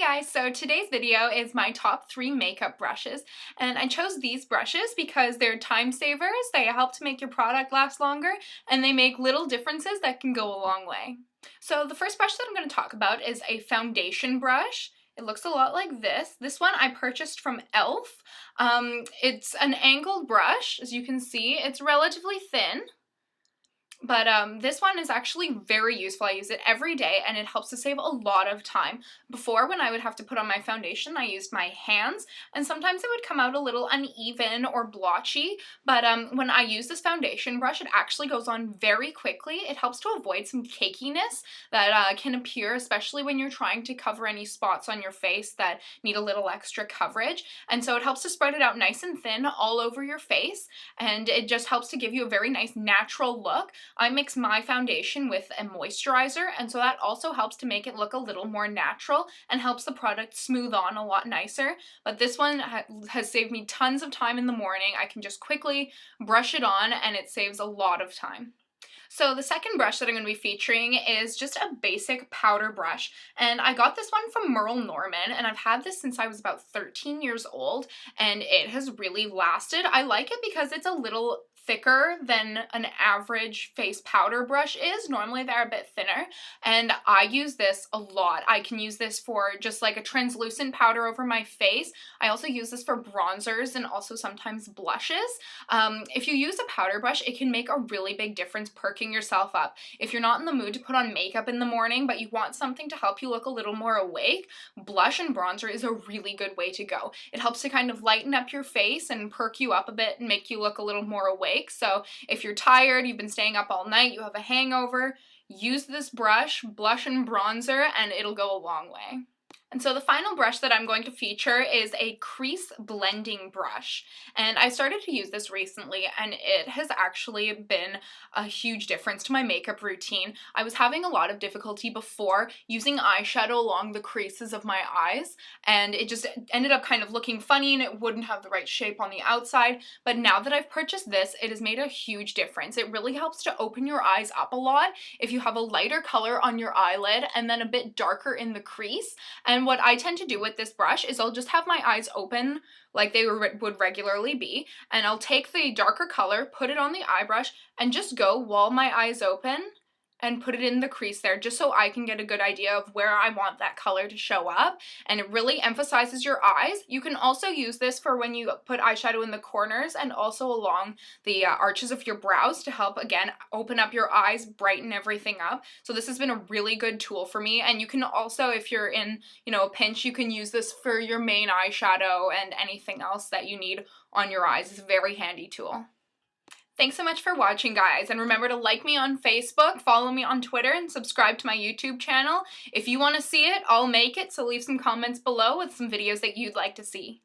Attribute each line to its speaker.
Speaker 1: guys, so today's video is my top 3 makeup brushes, and I chose these brushes because they're time savers, they help to make your product last longer, and they make little differences that can go a long way. So the first brush that I'm going to talk about is a foundation brush. It looks a lot like this. This one I purchased from e.l.f. It's an angled brush, as you can see. It's relatively thin. But this one is actually very useful. I use it every day and it helps to save a lot of time. Before, when I would have to put on my foundation, I used my hands and sometimes it would come out a little uneven or blotchy, but when I use this foundation brush, it actually goes on very quickly. It helps to avoid some cakiness that can appear, especially when you're trying to cover any spots on your face that need a little extra coverage. And so it helps to spread it out nice and thin all over your face, and it just helps to give you a very nice natural look. I mix my foundation with a moisturizer, and so that also helps to make it look a little more natural and helps the product smooth on a lot nicer. But this one has saved me tons of time in the morning. I can just quickly brush it on and it saves a lot of time. So the second brush that I'm going to be featuring is just a basic powder brush, and I got this one from Merle Norman, and I've had this since I was about 13 years old, and it has really lasted. I like it because it's a little thicker than an average face powder brush is. Normally they're a bit thinner, and I use this a lot. I can use this for just like a translucent powder over my face. I also use this for bronzers and also sometimes blushes. If you use a powder brush, it can make a really big difference perking yourself up. If you're not in the mood to put on makeup in the morning, but you want something to help you look a little more awake, blush and bronzer is a really good way to go. It helps to kind of lighten up your face and perk you up a bit and make you look a little more awake. So if you're tired, you've been staying up all night, you have a hangover, use this brush, blush and bronzer, and it'll go a long way. And so the final brush that I'm going to feature is a crease blending brush. And I started to use this recently and it has actually been a huge difference to my makeup routine. I was having a lot of difficulty before using eyeshadow along the creases of my eyes, and it just ended up kind of looking funny and it wouldn't have the right shape on the outside. But now that I've purchased this, it has made a huge difference. It really helps to open your eyes up a lot if you have a lighter color on your eyelid and then a bit darker in the crease. And what I tend to do with this brush is I'll just have my eyes open like they would regularly be, and I'll take the darker color, put it on the eye brush, and just go while my eyes open and put it in the crease there, just so I can get a good idea of where I want that color to show up, and it really emphasizes your eyes. You can also use this for when you put eyeshadow in the corners and also along the arches of your brows to help, again, open up your eyes, brighten everything up. So this has been a really good tool for me, and you can also, if you're in, a pinch, you can use this for your main eyeshadow and anything else that you need on your eyes. It's a very handy tool. Thanks so much for watching, guys, and remember to like me on Facebook, follow me on Twitter, and subscribe to my YouTube channel. If you want to see it, I'll make it, so leave some comments below with some videos that you'd like to see.